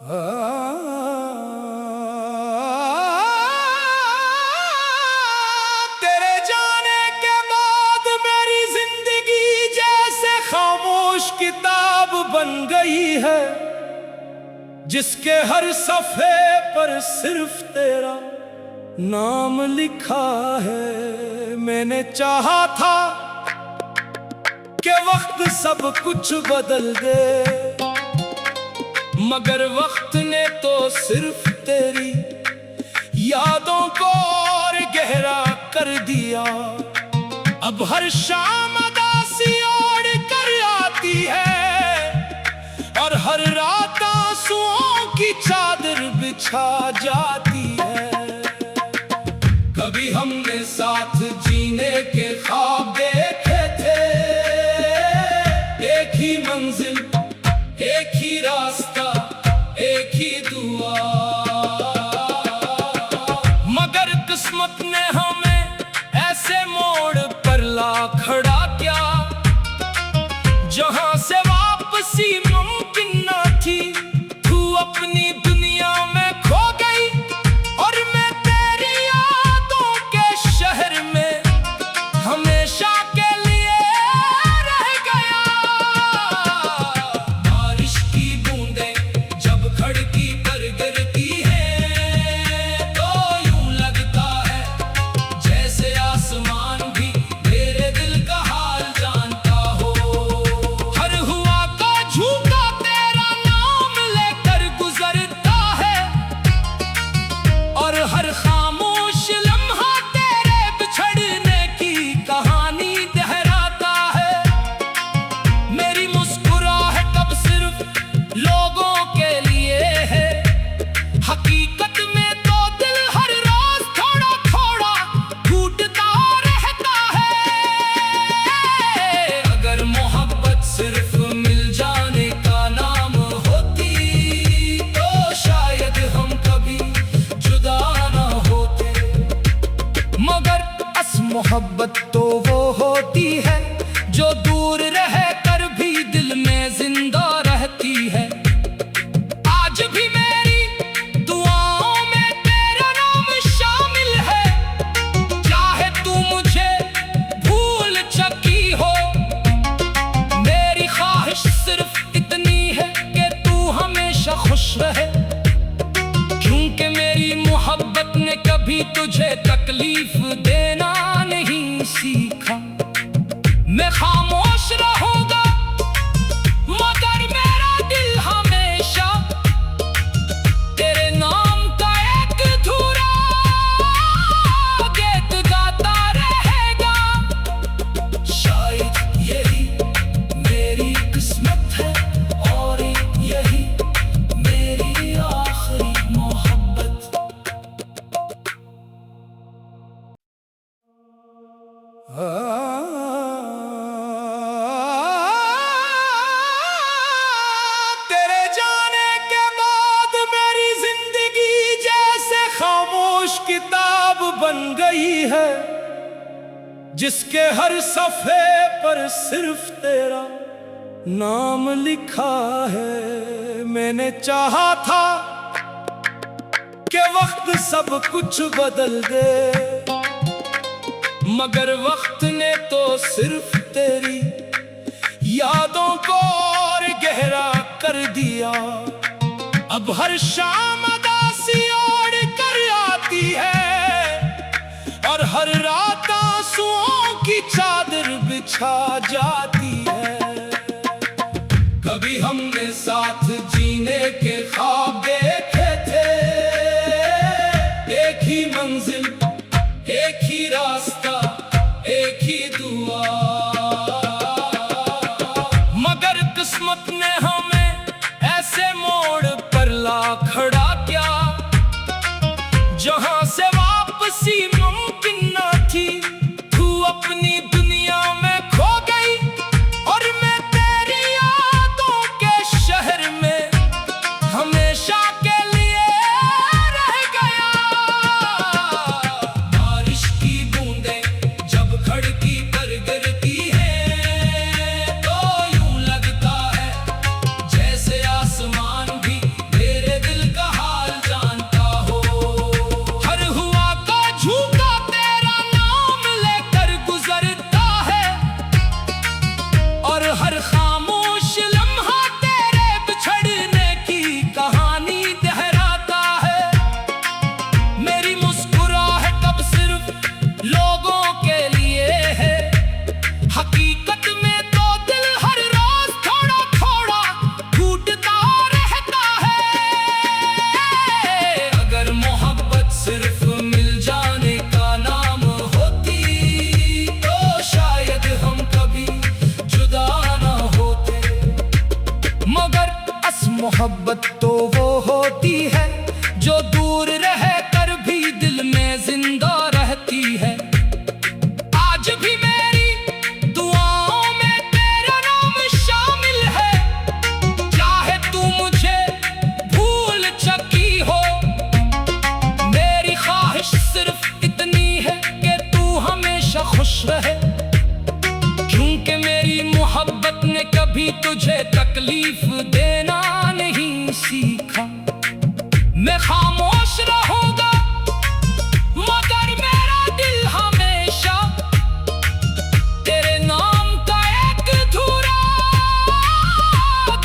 तेरे जाने के बाद मेरी जिंदगी जैसे खामोश किताब बन गई है, जिसके हर सफ़े पर सिर्फ तेरा नाम लिखा है। मैंने चाहा था कि वक्त सब कुछ बदल दे, मगर वक्त ने तो सिर्फ तेरी यादों को और गहरा कर दिया। अब हर शाम उदासी ओढ़ कर आती है और हर रात आंसुओं की चादर बिछा जाती है। कभी हमने साथ जीने के ख्वाब देखे थे, एक ही मंजिल, एक ही रास्ता, एक ही दुआ, मगर किस्मत ने हमें ऐसे मोड़ पर ला खड़ा किया जहां से वापसी मुमकिन न थी। तू अपनी दुनिया में खो गई और मैं तेरी यादों के शहर में हमेशा के लिए रह गया। बारिश की बूंदें जब खिड़की पर गिरती हैं तो यूं लगता है जैसे आसमान भी मेरे दिल का हाल जानता हो। हर हुआ का झूठा तेरा नाम लेकर गुजरता है और हर खामोश लम्हा तेरे बिछड़ने की कहानी दोहराता है। मेरी मुस्कुराहट अब सिर्फ लोगों के लिए है, हकीकत में तो दिल हर रोज थोड़ा थोड़ा टूटता रहता है। अगर मोहब्बत सिर्फ मिल जाने का नाम होती तो शायद हम कभी जुदा ना होते, मगर अस मोहब्बत तो वो होती है जो दूर रह कर भी दिल में जिंदा रहती है। आज भी मेरी दुआओं में तेरा नाम शामिल है, चाहे तू मुझे भूल चुकी हो। मेरी ख्वाहिश सिर्फ इतनी है कि तू हमेशा खुश रहे, क्योंकि मेरी मोहब्बत ने कभी तुझे तकलीफ देना नहीं सीखा। मैं खामोश रहूंगा मगर मेरा दिल हमेशा तेरे नाम का एक अधूरा गीत गाता रहेगा। शायद यही मेरी किस्मत है और यही मेरी आखिरी मोहब्बत। तेरे जाने के बाद मेरी जिंदगी जैसे खामोश किताब बन गई है, जिसके हर सफ़े पर सिर्फ तेरा नाम लिखा है। मैंने चाहा था कि वक्त सब कुछ बदल दे, मगर वक्त ने तो सिर्फ तेरी यादों को और गहरा कर दिया। अब हर शाम उदासी ओढ़ कर आती है और हर रात आंसुओं की चादर बिछा जाती है। कभी हमने साथ जीने के ख्वाब देखे थे, एक ही मंजिल, एक ही रास्ता, एक ही दुआ, मगर किस्मत ने हमें ऐसे मोड़ पर ला खड़ा किया जहां से वापसी मुमकिन न थी। तू अपनी दुनिया में खो गई और मैं तेरी यादों के शहर में हमेशा के लिए रह गया। मोहब्बत तो वो होती है जो दूर रह कर भी दिल में जिंदा रहती है। आज भी मेरी दुआओं में तेरा नाम शामिल है, चाहे तू मुझे भूल चुकी हो। मेरी ख्वाहिश सिर्फ इतनी है कि तू हमेशा खुश रहे, क्योंकि मेरी मोहब्बत ने कभी तुझे तकलीफ देना नहीं सीखा। मैं खामोश रहूंगा मगर मेरा दिल हमेशा तेरे नाम का एक अधूरा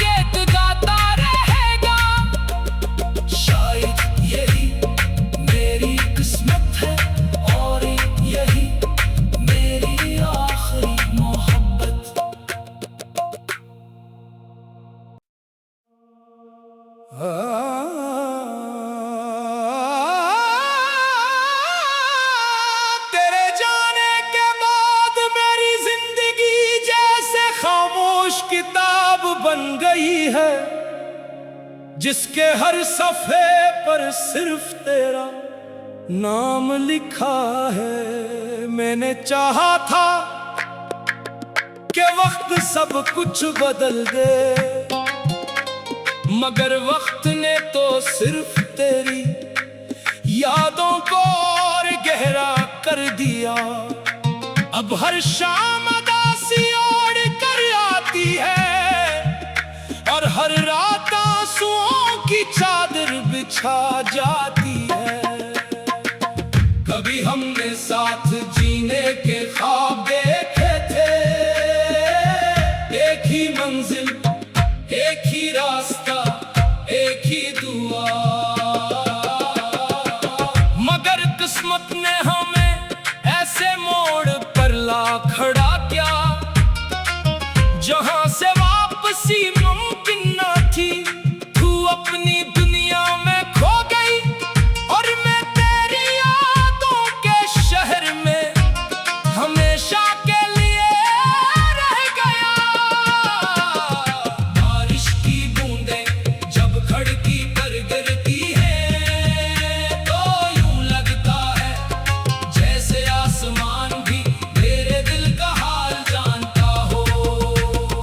गीत गाता रहेगा। शायद यही मेरी किस्मत है और यही मेरी आखिरी मोहब्बत। तेरे जाने के बाद मेरी जिंदगी जैसे खामोश किताब बन गई है, जिसके हर सफ़े पर सिर्फ तेरा नाम लिखा है। मैंने चाहा था कि वक्त सब कुछ बदल दे, मगर वक्त ने तो सिर्फ तेरी यादों को और गहरा कर दिया। अब हर शाम उदासी ओढ़ कर आती है और हर रात आंसुओं की चादर बिछा जाती है। कभी हमने साथ जीने के ख्वाब देखे थे, एक ही मंजिल, एक ही रास्ता, एक ही दुआ, मगर किस्मत ने हमें ऐसे मोड़ पर ला खड़ा किया जहां से वापसी मुमकिन न थी। तू अपनी दुनिया में खो गई और मैं तेरी यादों के शहर में हमेशा के लिए रह गया। बारिश की बूंदें जब खिड़की पर गिरती हैं तो यूं लगता है जैसे आसमान भी मेरे दिल का हाल जानता हो।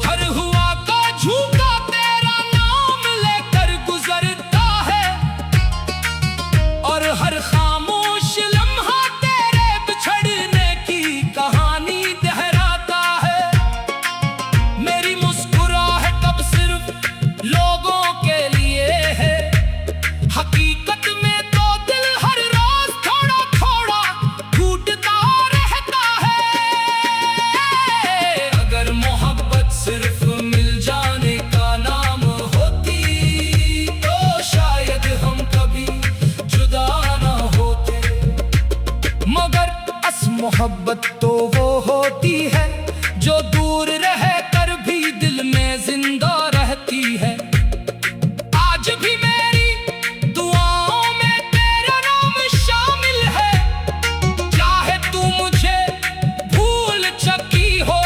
हर हुआ का झूठा तेरा नाम लेकर गुजरता है और हर खामोश लम्हा तेरे बिछड़ने की कहानी दोहराता है। मेरी मुस्कुराहट अब सिर्फ लोगों के लिए है, हकीकत में तो दिल हर रोज थोड़ा थोड़ा टूटता रहता है। अगर मोहब्बत सिर्फ मिल जाने का नाम होती तो शायद हम कभी जुदा ना होते, मगर अस मोहब्बत तो वो होती है जो दूर रह कर भी दिल में जिंदा रहती है। आज भी मेरी दुआओं में तेरा नाम शामिल है, चाहे तू मुझे भूल चुकी हो।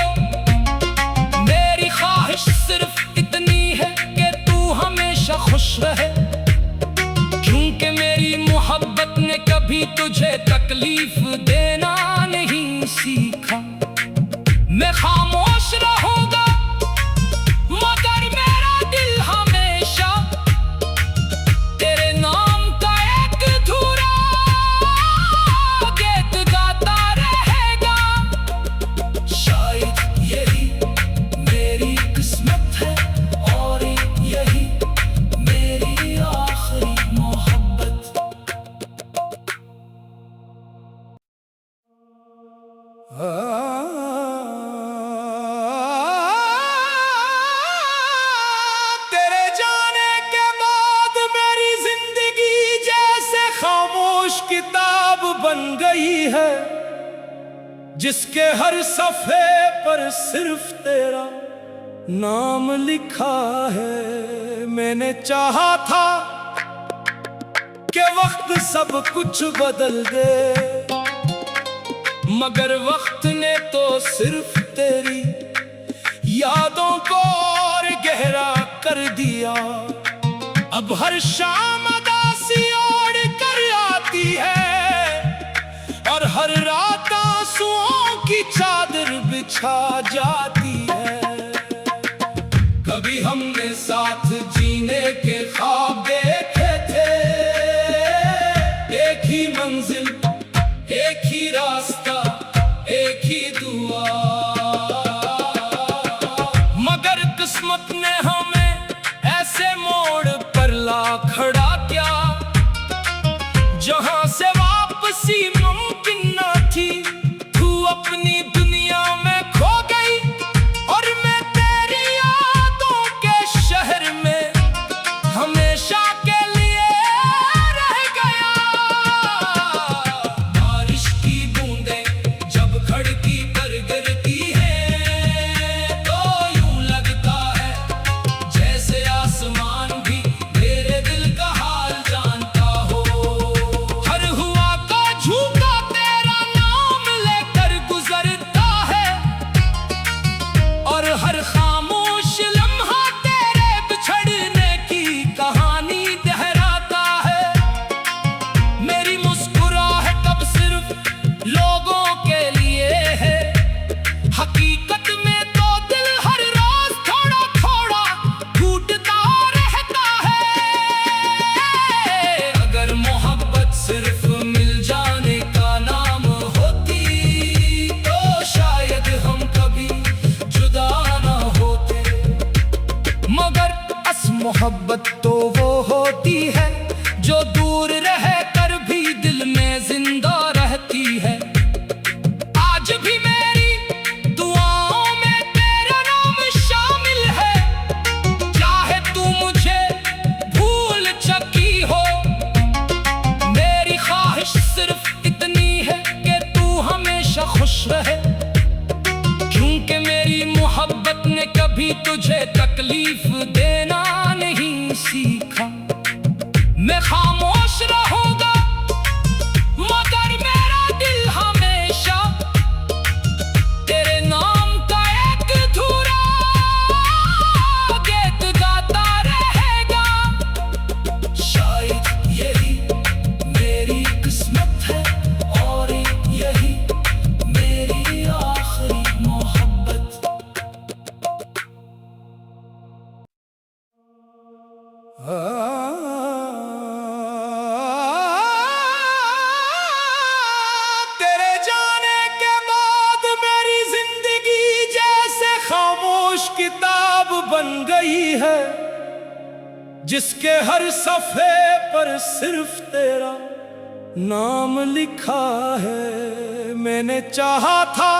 मेरी ख्वाहिश सिर्फ इतनी है कि तू हमेशा खुश रहे, क्योंकि मेरी मोहब्बत ने कभी तुझे तकलीफ देना नहीं सीखा। मैं खामोश रहूंगा मगर मेरा दिल हमेशा तेरे नाम का एक अधूरा गीत गाता रहेगा। शायद यही मेरी किस्मत है और यही मेरी आखिरी मोहब्बत। तेरे जाने के बाद मेरी जिंदगी जैसे खामोश किताब बन गई है, जिसके हर सफ़े पर सिर्फ तेरा नाम लिखा है। मैंने चाहा था कि वक्त सब कुछ बदल दे, मगर वक्त ने तो सिर्फ तेरी यादों को और गहरा कर दिया। अब हर शाम उदासी ओढ़ कर आती है और हर रात आंसुओं की चादर बिछा जाती है। कभी हमने साथ जीने के ख्वाब देखे थे, एक ही मंजिल, एक ही रास्ता, एक ही दुआ, मगर किस्मत ने हमें ऐसे मोड़ पर ला खड़ा किया जहां से वापसी मुमकिन न थी। तू अपनी दुनिया में खो गई और मैं तेरी यादों के शहर में हमेशा के लिए रह गया। बारिश की बूंदें जब खिड़की पर गिरती है तो यूं लगता है जैसे आसमान भी मेरे दिल का हाल जानता हो। हर हुआ का झूठा तेरा नाम लेकर गुजरता है और हर खामोश लम्हा तेरे बिछड़ने की कहानी दोहराता है। मेरी मुस्कुराहट अब सिर्फ लोगों के लिए है, हकीकत में तो दिल हर रोज थोड़ा थोड़ा टूटता रहता है। अगर मोहब्बत सिर्फ मिल जाने का नाम होती तो शायद हम कभी जुदा ना होते, मगर अस मोहब्बत तो वो होती है जो दूर रह कर भी दिल में जिंदा रहती है। आज भी मेरी दुआओं में तेरा नाम शामिल है, चाहे तू मुझे भूल चुकी हो। मेरी ख्वाहिश सिर्फ इतनी है कि तू हमेशा खुश रहे, क्योंकि मेरी मोहब्बत ने कभी तुझे तकलीफ देना नहीं सीखा। मैं खामोश रहूंगा मगर मेरा दिल हमेशा तेरे नाम का एक अधूरा गीत गाता रहेगा। शायद यही मेरी किस्मत है और यही मेरी आखिरी मोहब्बत। तेरे जाने के बाद मेरी जिंदगी जैसे खामोश किताब बन गई है, जिसके हर सफ़े पर सिर्फ तेरा नाम लिखा है। मैंने चाहा था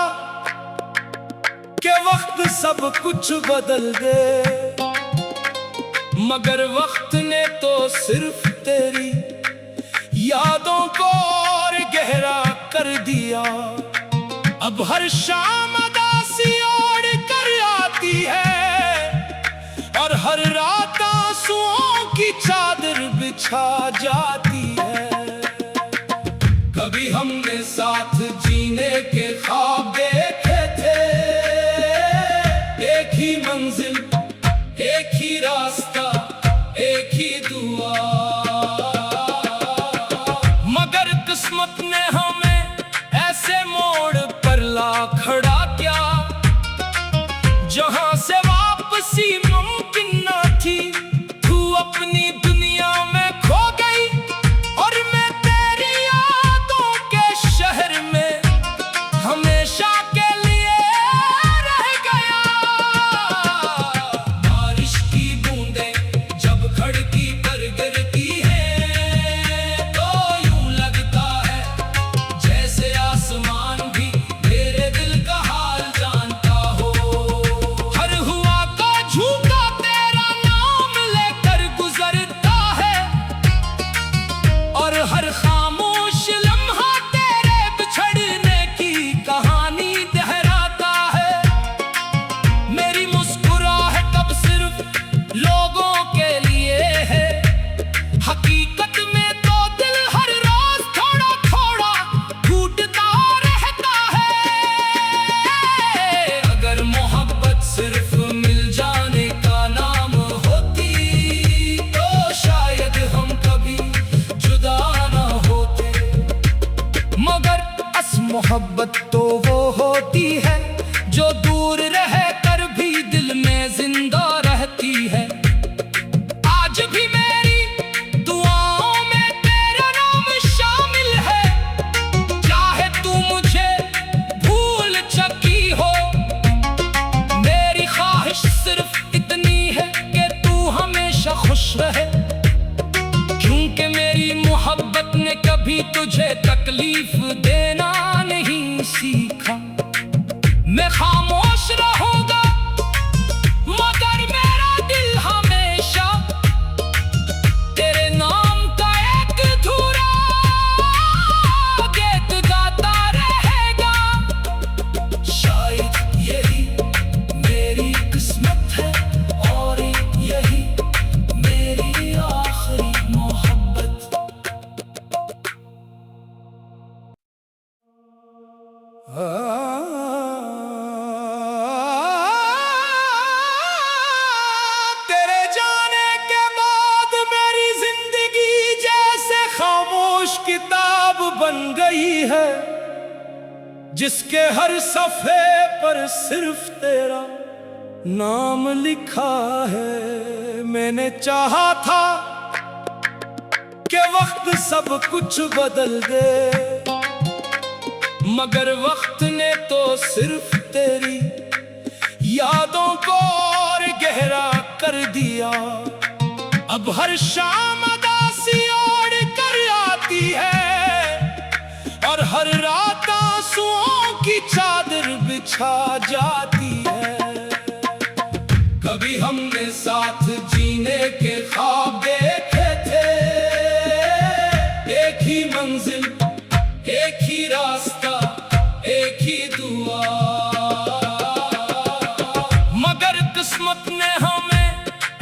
कि वक्त सब कुछ बदल दे, मगर वक्त ने तो सिर्फ तेरी यादों को और गहरा कर दिया। अब हर शाम उदासी ओढ़ कर आती है और हर रात आंसुओं की चादर बिछा जाती है। कभी हमने साथ जीने के ख्वाब देखे थे, एक ही मंजिल, एक ही रास्ता, एक ही दुआ, मगर किस्मत ने हमें ऐसे मोड़ पर ला खड़ा किया जहां से वापसी मुमकिन न थी। तू अपनी दुनिया में खो गई और मैं तेरी यादों के शहर में हमेशा के लिए रह गया। बारिश की बूंदें जब खिड़की पर गिरती है तो यूं लगता है जैसे आसमान भी मेरे दिल का हाल जानता हो। हर हुआ का झूठा तेरा नाम लेकर गुजरता खुश रहे, क्योंकि मेरी मोहब्बत ने कभी तुझे तकलीफ देना नहीं सीखा। मैं खामोश रहूंगा मगर मेरा दिल हमेशा तेरे नाम का एक अधूरा गीत गाता रहेगा। शायद यही मेरी किस्मत है और यही मेरी आखिरी मोहब्बत। तेरे जाने के बाद मेरी जिंदगी जैसे खामोश किताब बन गई है, जिसके हर सफ़े पर सिर्फ तेरा नाम लिखा है। मैंने चाहा था कि वक्त सब कुछ बदल दे, मगर वक्त ने तो सिर्फ तेरी यादों को और गहरा कर दिया। अब हर शाम उदासी ओढ़ कर आती है और हर रात आंसुओं की चादर बिछा जाती है। कभी हमने साथ जीने के ख्वाब देखे थे, एक ही मंजिल, एक ही रास्ता, एक ही दुआ, मगर किस्मत ने हमें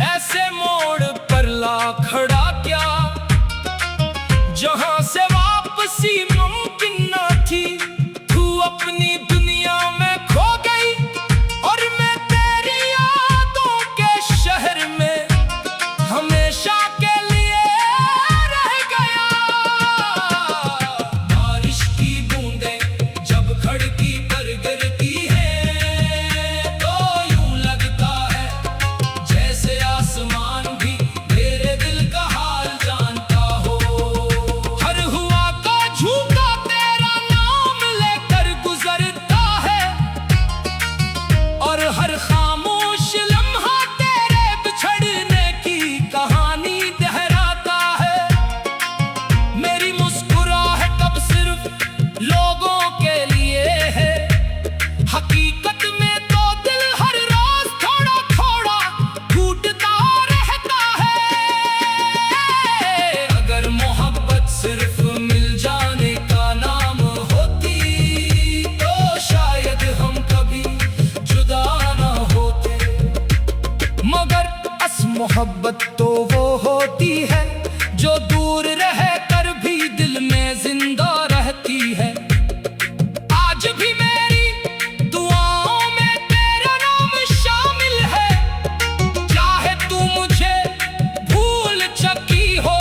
ऐसे मोड़ पर ला खड़ा किया जहां से वापसी मुमकिन न थी। तू अपनी दुनिया में खो गई और मैं तेरी यादों के शहर में हमेशा के लिए रह गया। बारिश की बूंदें जब खिड़की पर गिरती हैं तो यूं लगता है जैसे आसमान भी मेरे दिल का हाल जानता हो। हर हुआ का झूठा तेरा नाम लेकर गुजरता है और हर खामोश लम्हा तेरे बिछड़ने की कहानी दोहराता है। मेरी मुस्कुराहट अब सिर्फ लोगों के लिए है, हकीकत में तो दिल हर रोज थोड़ा थोड़ा टूटता रहता है। अगर मोहब्बत सिर्फ मिल जाने का नाम होती तो शायद हम कभी जुदा ना होते, मगर अस मोहब्बत तो वो होती है जो दूर रह कर भी दिल में जिंदा रहती है। आज भी मेरी दुआओं में तेरा नाम शामिल है, चाहे तू मुझे भूल चुकी हो।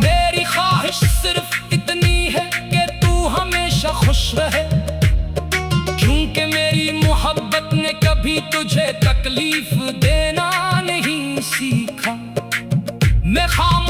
मेरी ख्वाहिश सिर्फ इतनी है कि तू हमेशा खुश रहे, क्योंकि मेरी मोहब्बत ने कभी तुझे तकलीफ देना नहीं सीखा। मैं खामोश